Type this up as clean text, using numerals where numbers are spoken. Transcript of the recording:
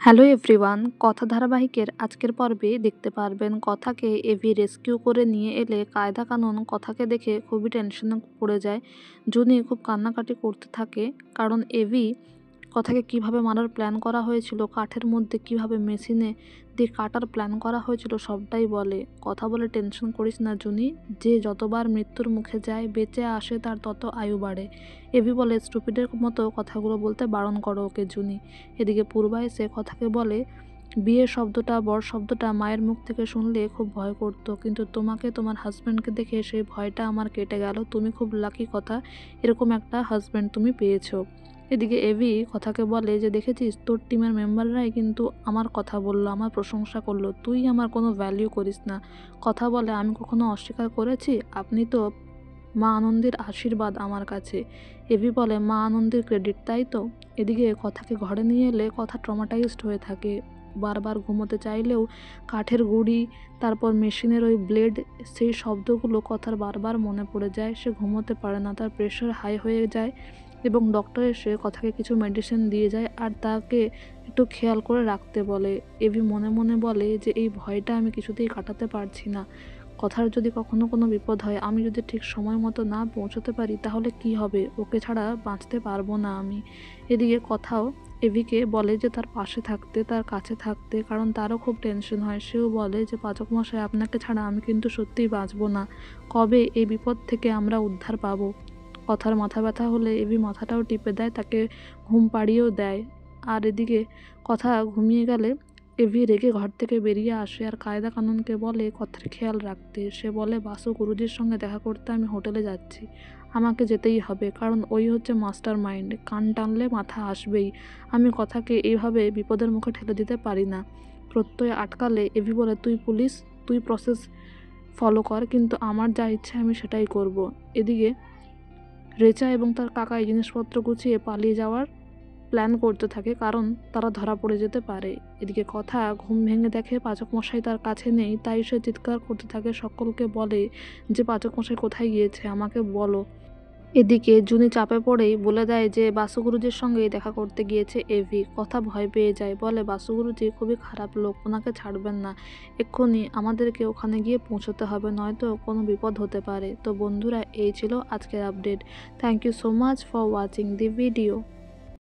Hello everyone, কথা ধারাবাহিকের আজকের পর্বে দেখতে পারবেন কথাকে এভি রেস্কিউ করে নিয়ে এলে কায়দা কানুন কথাকে দেখে খুবই টেনশনে পড়ে যায়। জুনি খুব কান্নাকাটি করতে থাকে, কারণ এভি কথাকে কিভাবে মারার প্ল্যান করা হয়েছিল, কাঠের মধ্যে কিভাবে মেশিনে দিয়ে কাটার প্ল্যান করা হয়েছিল সবটাই বলে। কথা বলে টেনশন করিস না জুনি, যে যতবার মৃত্যুর মুখে যায় বেঁচে আসে তার তত আয়ু বাড়ে। এভি বলে স্টুপিডের মতো কথাগুলো বলতে বারণ করো ওকে জুনি। এদিকে পূর্বা এসে কথাকে বলে বিয়ে শব্দটা, বর শব্দটা মায়ের মুখ থেকে শুনলে খুব ভয় করতো, কিন্তু তোমাকে, তোমার হাজব্যান্ডকে দেখে সেই ভয়টা আমার কেটে গেল। তুমি খুব লাকি কথা, এরকম একটা হাজব্যান্ড তুমি পেয়েছো। এদিকে এভি কথাকে বলে যে দেখেছিস, তোর টিমের মেম্বাররাই কিন্তু আমার কথা বললো, আমার প্রশংসা করলো, তুই আমার কোনো ভ্যালিউ করিস না। কথা বলে আমি কখনো অস্বীকার করেছি? আপনি তো মা আনন্দের আশীর্বাদ আমার কাছে। এভি বলে মা আনন্দের ক্রেডিট, তাই তো? এদিকে কথাকে ঘরে নিয়ে এলে কথা ট্রমাটাইজড হয়ে থাকে। বারবার ঘুমোতে চাইলেও কাঠের গুঁড়ি, তারপর মেশিনের ওই ব্লেড, সেই শব্দগুলো কথার বারবার মনে পড়ে যায়। সে ঘুমোতে পারে না, তার প্রেশার হাই হয়ে যায় এবং ডক্টর এসে কথাকে কিছু মেডিসিন দিয়ে যায় আর তাকে একটু খেয়াল করে রাখতে বলে। এভি মনে মনে বলে যে এই ভয়টা আমি কিছুতেই কাটাতে পারছি না। কথার যদি কখনো কোনো বিপদ হয়, আমি যদি ঠিক সময় মতো না পৌঁছতে পারি তাহলে কি হবে? ওকে ছাড়া বাঁচতে পারবো না আমি। এদিকে কথাও এভিকে বলে যে তার পাশে থাকতে, তার কাছে থাকতে, কারণ তারও খুব টেনশন হয়। সেও বলে যে পাচক মশাই, আপনাকে ছাড়া আমি কিন্তু সত্যিই বাঁচবো না। কবে এই বিপদ থেকে আমরা উদ্ধার পাবো? কথার মাথা ব্যথা হলে এভি মাথাটাও টিপে দেয়, তাকে ঘুম পাড়িয়েও দেয়। আর এদিকে কথা ঘুমিয়ে গেলে এভি রেগে ঘর থেকে বেরিয়ে আসে আর কায়দা কানুনকে বলে কথার খেয়াল রাখতে। সে বলে বাসু গুরুজির সঙ্গে দেখা করতে আমি হোটেলে যাচ্ছি, আমাকে যেতেই হবে, কারণ ওই হচ্ছে মাস্টার মাইন্ড, কান টানলে মাথা আসবেই। আমি কথাকে এইভাবে বিপদের মুখে ঠেলে দিতে পারি না। প্রত্যয় আটকালে এভি বলে তুই পুলিশ, তুই প্রসেস ফলো কর, কিন্তু আমার যা ইচ্ছে আমি সেটাই করব। এদিকে রেচা এবং তার কাকা এই জিনিসপত্র গুছিয়ে পালিয়ে যাওয়ার প্ল্যান করতে থাকে, কারণ তারা ধরা পড়ে যেতে পারে। এদিকে কথা ঘুম ভেঙে দেখে পাচক মশাই তার কাছে নেই, তাই সে চিৎকার করতে থাকে, সকলকে বলে যে পাচক মশাই কোথায় গিয়েছে, আমাকে বলো। এদিকে জুনি চাপে পড়েই বলে দেয় যে বাসুগুরুজির সঙ্গেই দেখা করতে গিয়েছে এভি। কথা ভয় পেয়ে যায়, বলে বাসুগুরুজি খুবই খারাপ লোক, ওনাকে ছাড়বেন না, এক্ষুনি আমাদেরকে ওখানে গিয়ে পৌঁছতে হবে, নয়তো কোনো বিপদ হতে পারে। তো বন্ধুরা, এই ছিল আজকের update. Thank you so much for watching the video.